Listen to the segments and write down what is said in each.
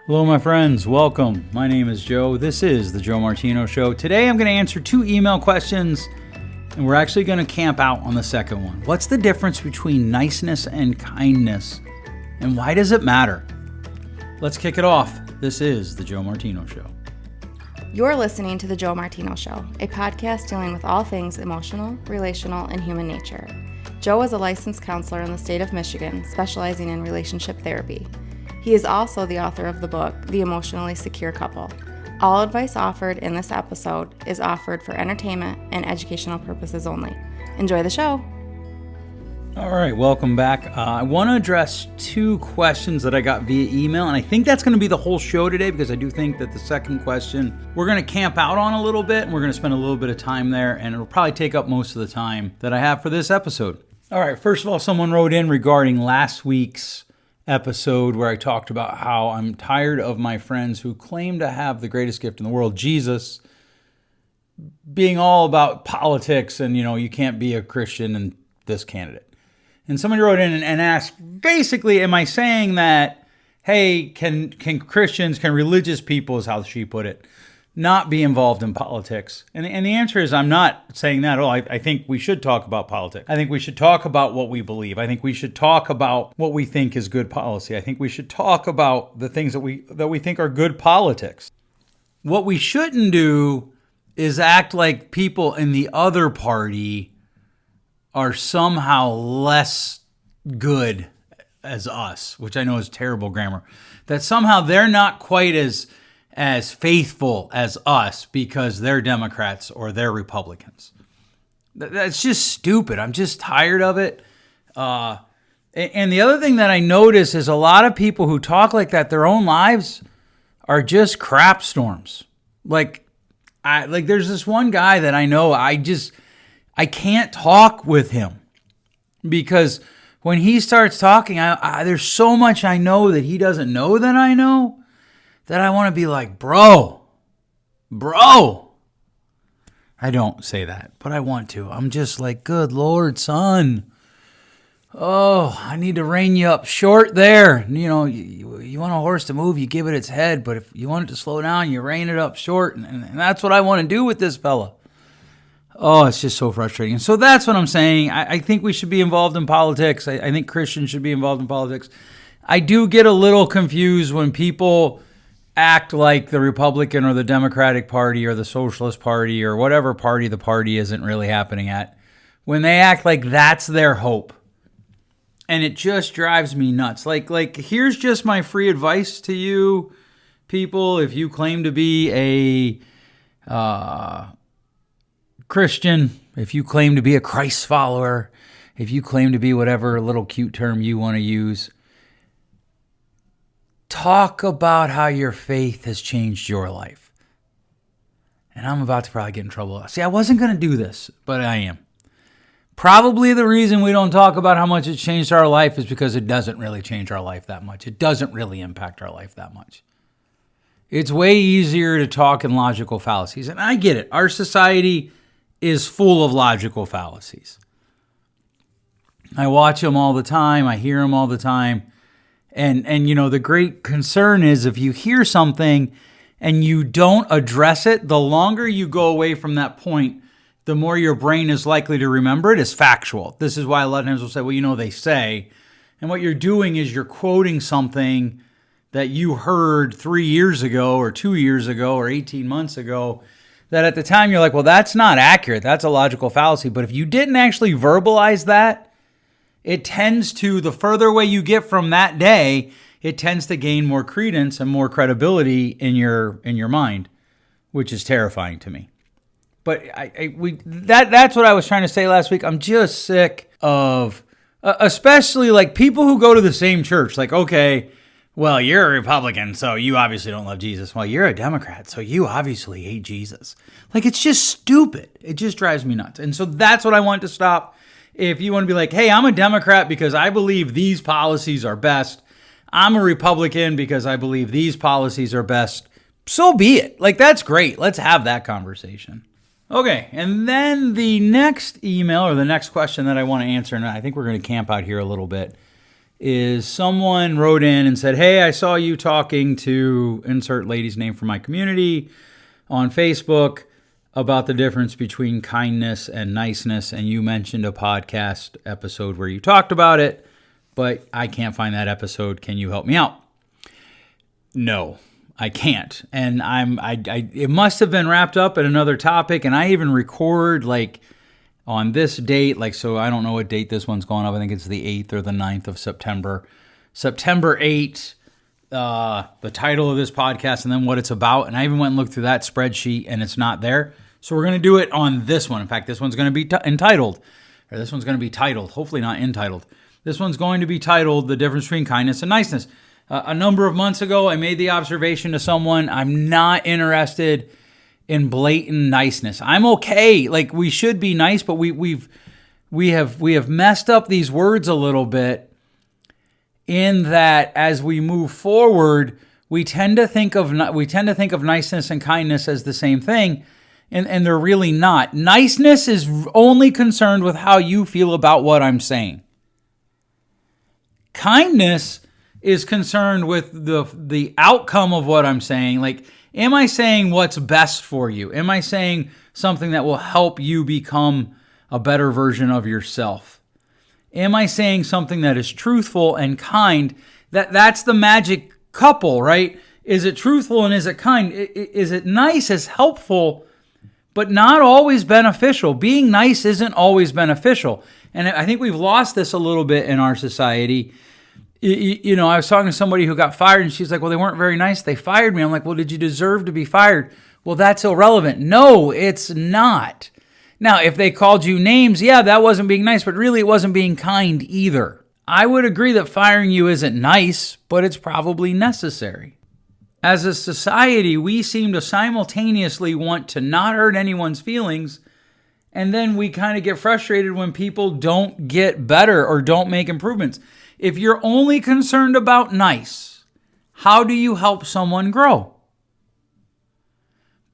Hello, my friends. Welcome. My name is Joe. This is the Joe Martino Show. Today, I'm going to answer 2 email questions, and we're actually going to camp out on the second one. What's the difference between niceness and kindness, and why does it matter? Let's kick it off. This is the Joe Martino Show. You're listening to the Joe Martino Show, a podcast dealing with all things emotional, relational, and human nature. Joe is a licensed counselor in the state of Michigan, specializing in relationship therapy. He is also the author of the book, The Emotionally Secure Couple. All advice offered in this episode is offered for entertainment and educational purposes only. Enjoy the show. All right, welcome back. I want to address 2 questions that I got via email, and I think that's going to be the whole show today because I do think that the second question we're going to camp out on a little bit, and we're going to spend a little bit of time there, and it'll probably take up most of the time that I have for this episode. All right, first of all, someone wrote in regarding last week's episode where I talked about how I'm tired of my friends who claim to have the greatest gift in the world, Jesus, being all about politics and, you can't be a Christian and this candidate. And somebody wrote in and asked, basically, am I saying that, hey, can Christians, can religious people, is how she put it, not be involved in politics? And the answer is I'm not saying that at all. I think we should talk about politics. I think we should talk about what we believe. I think we should talk about what we think is good policy. I think we should talk about the things that we think are good politics. What we shouldn't do is act like people in the other party are somehow less good as us, which I know is terrible grammar, that somehow they're not quite as faithful as us because they're Democrats or they're Republicans. That's just stupid. I'm just tired of it. And the other thing that I notice is a lot of people who talk like that, their own lives are just crap storms. Like there's this one guy that I know, I can't talk with him because when he starts talking, there's so much I know that he doesn't know that I know, that I want to be like, bro. I don't say that, but I want to. I'm just like, good Lord, son. Oh, I need to rein you up short there. You want a horse to move, you give it its head, but if you want it to slow down, you rein it up short. And that's what I want to do with this fella. Oh, it's just so frustrating. So that's what I'm saying. I think we should be involved in politics. I think Christians should be involved in politics. I do get a little confused when people act like the Republican or the Democratic Party or the Socialist Party or whatever party the party isn't really happening at, when they act like that's their hope. And it just drives me nuts. Like here's just my free advice to you people. If you claim to be a Christian, if you claim to be a Christ follower, if you claim to be whatever little cute term you want to use, talk about how your faith has changed your life. And I'm about to probably get in trouble. See, I wasn't going to do this, but I am. Probably the reason we don't talk about how much it's changed our life is because it doesn't really change our life that much. It doesn't really impact our life that much. It's way easier to talk in logical fallacies. And I get it. Our society is full of logical fallacies. I watch them all the time. I hear them all the time. And the great concern is if you hear something and you don't address it, the longer you go away from that point, the more your brain is likely to remember it as factual. This is why a lot of times we'll say, well, they say. And what you're doing is you're quoting something that you heard 3 years ago or 2 years ago or 18 months ago that at the time you're like, well, that's not accurate. That's a logical fallacy. But if you didn't actually verbalize that, it tends to, the further away you get from that day, it tends to gain more credence and more credibility in your mind, which is terrifying to me. But that's what I was trying to say last week. I'm just sick of, especially like people who go to the same church. Like, okay, well, you're a Republican, so you obviously don't love Jesus. Well, you're a Democrat, so you obviously hate Jesus. Like, it's just stupid. It just drives me nuts. And so that's what I want to stop. If you want to be like, hey, I'm a Democrat because I believe these policies are best. I'm a Republican because I believe these policies are best. So be it. Like, that's great. Let's have that conversation. Okay, and then the next email or the next question that I want to answer, and I think we're going to camp out here a little bit, is someone wrote in and said, hey, I saw you talking to insert lady's name from my community on Facebook about the difference between kindness and niceness. And you mentioned a podcast episode where you talked about it, but I can't find that episode. Can you help me out? No, I can't. And it must have been wrapped up in another topic. And I even record like on this date, like, so I don't know what date this one's going up. I think it's the 8th or the 9th of September. September 8th, the title of this podcast and then what it's about. And I even went and looked through that spreadsheet and it's not there. So we're going to do it on this one. In fact, this one's going to be entitled, or this one's going to be titled, hopefully not entitled. This one's going to be titled The Difference Between Kindness and Niceness. A number of months ago, I made the observation to someone, I'm not interested in blatant niceness. I'm okay. Like, we should be nice, but we have messed up these words a little bit in that as we move forward, we tend to think of niceness and kindness as the same thing, and they're really not. Niceness is only concerned with how you feel about what I'm saying. Kindness is concerned with the outcome of what I'm saying. Like, am I saying what's best for you? Am I saying something that will help you become a better version of yourself? Am I saying something that is truthful and kind? That's the magic couple, right? Is it truthful and is it kind? Is it nice, is helpful, but not always beneficial? Being nice isn't always beneficial. And I think we've lost this a little bit in our society. You know, I was talking to somebody who got fired and she's like, well, they weren't very nice. They fired me. I'm like, well, did you deserve to be fired? Well, that's irrelevant. No, it's not. Now, if they called you names, yeah, that wasn't being nice, but really it wasn't being kind either. I would agree that firing you isn't nice, but it's probably necessary. As a society, we seem to simultaneously want to not hurt anyone's feelings, and then we kind of get frustrated when people don't get better or don't make improvements. If you're only concerned about nice, how do you help someone grow?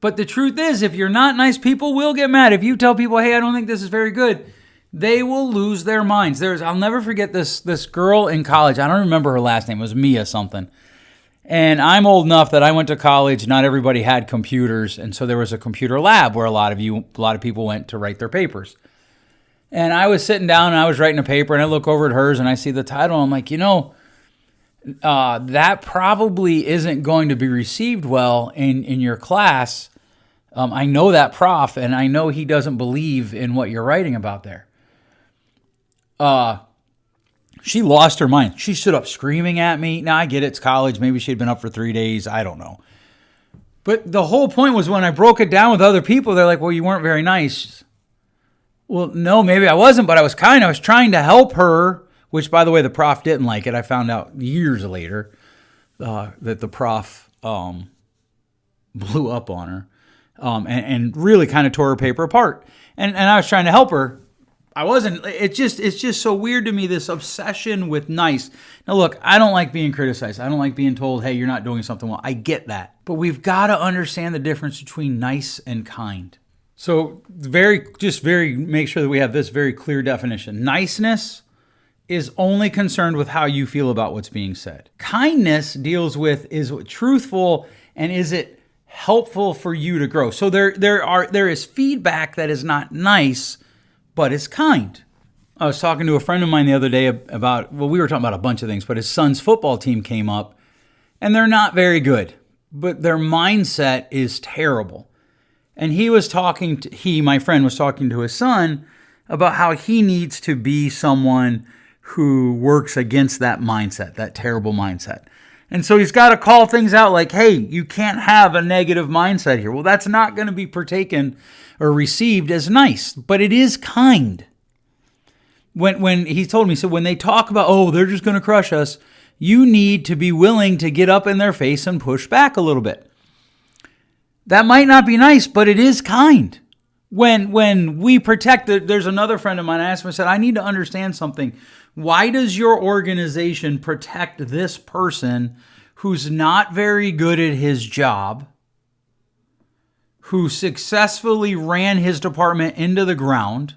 But the truth is, if you're not nice, people will get mad. If you tell people, hey, I don't think this is very good, they will lose their minds. I'll never forget this girl in college. I don't remember her last name. It was Mia something. And I'm old enough that I went to college. Not everybody had computers. And so there was a computer lab where a lot of people went to write their papers. And I was sitting down and I was writing a paper and I look over at hers and I see the title. And I'm like, that probably isn't going to be received well in your class. I know that prof and I know he doesn't believe in what you're writing about there. She lost her mind. She stood up screaming at me. Now I get it's college. Maybe she'd been up for 3 days. I don't know. But the whole point was when I broke it down with other people, they're like, well, you weren't very nice. Well, no, maybe I wasn't, but I was kind. I was trying to help her, which, by the way, the prof didn't like it. I found out years later that the prof blew up on her and really kind of tore her paper apart. And I was trying to help her. I wasn't. It's just so weird to me, this obsession with nice. Now, look, I don't like being criticized. I don't like being told, hey, you're not doing something well. I get that. But we've got to understand the difference between nice and kind. So make sure that we have this very clear definition. Niceness is only concerned with how you feel about what's being said. Kindness deals with, is it truthful and is it helpful for you to grow? So there is feedback that is not nice, but it's kind. I was talking to a friend of mine the other day about, we were talking about a bunch of things, but his son's football team came up and they're not very good, but their mindset is terrible. And my friend was talking to his son about how he needs to be someone who works against that mindset, that terrible mindset. And so he's got to call things out like, hey, you can't have a negative mindset here. Well, that's not going to be partaken or received as nice, but it is kind. When he told me, so when they talk about, oh, they're just going to crush us, you need to be willing to get up in their face and push back a little bit. That might not be nice, but it is kind. When we protect, there's another friend of mine, I asked him, I said, I need to understand something. Why does your organization protect this person who's not very good at his job, who successfully ran his department into the ground?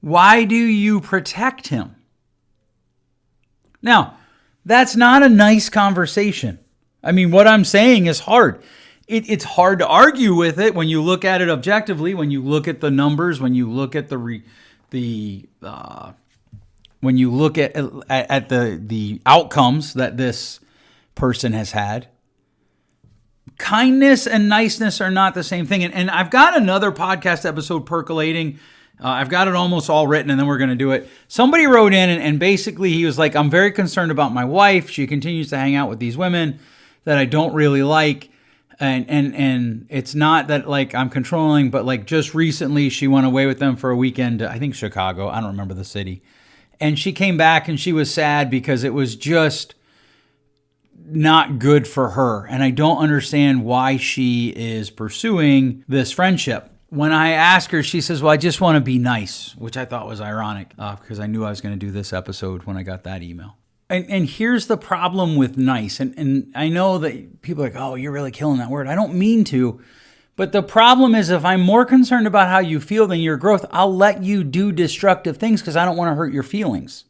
Why do you protect him? Now, that's not a nice conversation. I mean, what I'm saying is hard. It's hard to argue with it when you look at it objectively, when you look at the numbers, when you look at when you look at the outcomes that this person has had. Kindness and niceness are not the same thing. And I've got another podcast episode percolating. I've got it almost all written, and then we're going to do it. Somebody wrote in, and basically he was like, I'm very concerned about my wife. She continues to hang out with these women that I don't really like. And it's not that like I'm controlling, but like just recently she went away with them for a weekend to, I think, Chicago. I don't remember the city. And she came back and she was sad because it was just not good for her. And I don't understand why she is pursuing this friendship. When I ask her, she says, well, I just want to be nice, which I thought was ironic because I knew I was going to do this episode when I got that email. And here's the problem with nice. And I know that people are like, oh, you're really killing that word. I don't mean to. But the problem is if I'm more concerned about how you feel than your growth, I'll let you do destructive things because I don't want to hurt your feelings.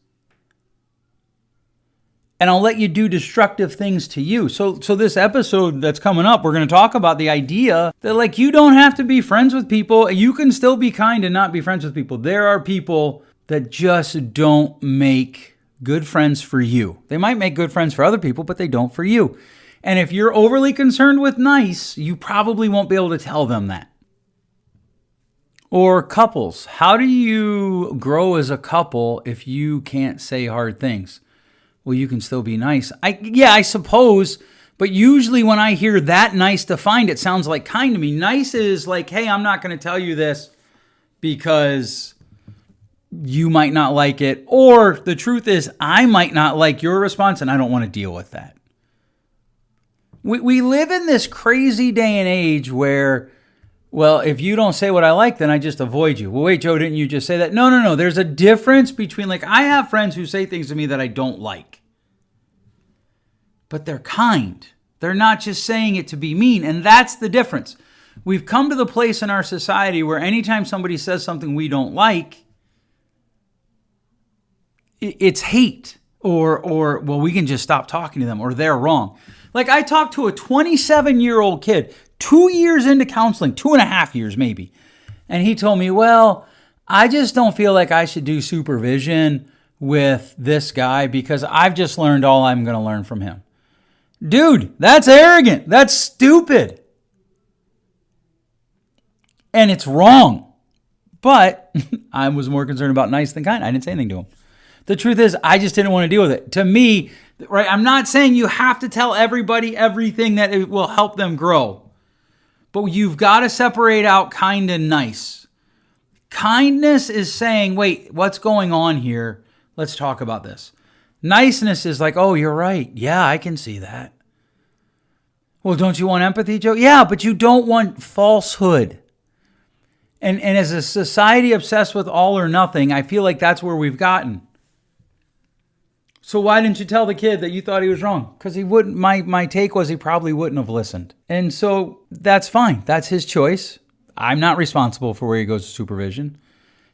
And I'll let you do destructive things to you. So this episode that's coming up, we're going to talk about the idea that like you don't have to be friends with people. You can still be kind and not be friends with people. There are people that just don't make good friends for you. They might make good friends for other people, but they don't for you. And if you're overly concerned with nice, you probably won't be able to tell them that. Or couples. How do you grow as a couple if you can't say hard things? Well, you can still be nice. I suppose. But usually when I hear that nice defined, it sounds like kind to me. Nice is like, hey, I'm not going to tell you this because you might not like it. Or the truth is, I might not like your response and I don't want to deal with that. We live in this crazy day and age where, well, if you don't say what I like, then I just avoid you. Well, wait, Joe, didn't you just say that? No. There's a difference between, like, I have friends who say things to me that I don't like. But they're kind. They're not just saying it to be mean. And that's the difference. We've come to the place in our society where anytime somebody says something we don't like, it's hate. Or well, we can just stop talking to them, or they're wrong. Like I talked to a 27-year-old kid, 2 years into counseling, 2.5 years maybe. And he told me, well, I just don't feel like I should do supervision with this guy because I've just learned all I'm going to learn from him. Dude, that's arrogant. That's stupid. And it's wrong. But I was more concerned about nice than kind. I didn't say anything to him. The truth is, I just didn't want to deal with it. To me, right, I'm not saying you have to tell everybody everything that it will help them grow. But you've got to separate out kind and nice. Kindness is saying, wait, what's going on here? Let's talk about this. Niceness is like, oh, you're right. Yeah, I can see that. Well, don't you want empathy, Joe? Yeah, but you don't want falsehood. And as a society obsessed with all or nothing, I feel like that's where we've gotten. So why didn't you tell the kid that you thought he was wrong? Because he wouldn't. My take was he probably wouldn't have listened. And so that's fine. That's his choice. I'm not responsible for where he goes to supervision.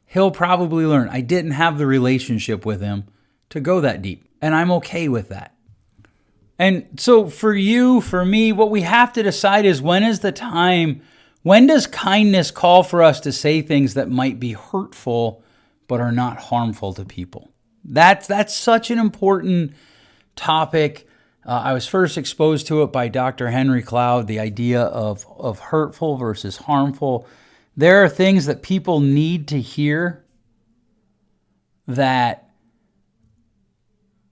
He'll probably learn. I didn't have the relationship with him to go that deep. And I'm okay with that. And so for you, for me, what we have to decide is when is the time, when does kindness call for us to say things that might be hurtful but are not harmful to people? That's such an important topic. I was first exposed to it by Dr. Henry Cloud, the idea of hurtful versus harmful. There are things that people need to hear that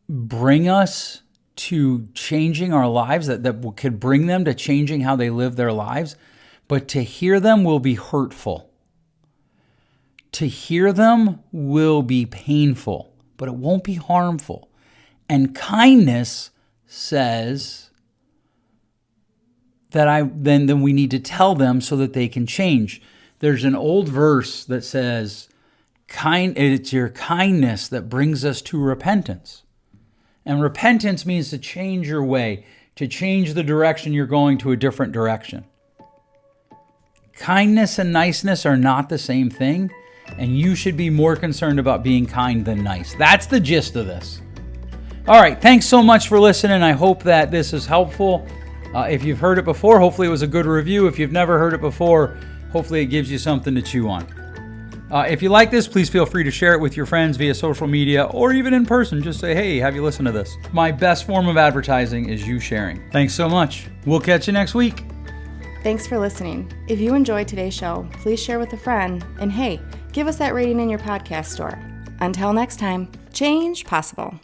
bring us to changing our lives, that could bring them to changing how they live their lives. But to hear them will be hurtful. To hear them will be painful, but it won't be harmful. And kindness says that then we need to tell them so that they can change. There's an old verse that says, it's your kindness that brings us to repentance. And repentance means to change your way, to change the direction you're going to a different direction. Kindness and niceness are not the same thing, and you should be more concerned about being kind than nice. That's the gist of this. All right, thanks so much for listening. I hope that this is helpful. If you've heard it before, hopefully it was a good review. If you've never heard it before, hopefully it gives you something to chew on. If you like this, please feel free to share it with your friends via social media or even in person. Just say, hey, have you listened to this? My best form of advertising is you sharing. Thanks so much. We'll catch you next week. Thanks for listening. If you enjoyed today's show, please share with a friend. And hey, give us that rating in your podcast store. Until next time, change possible.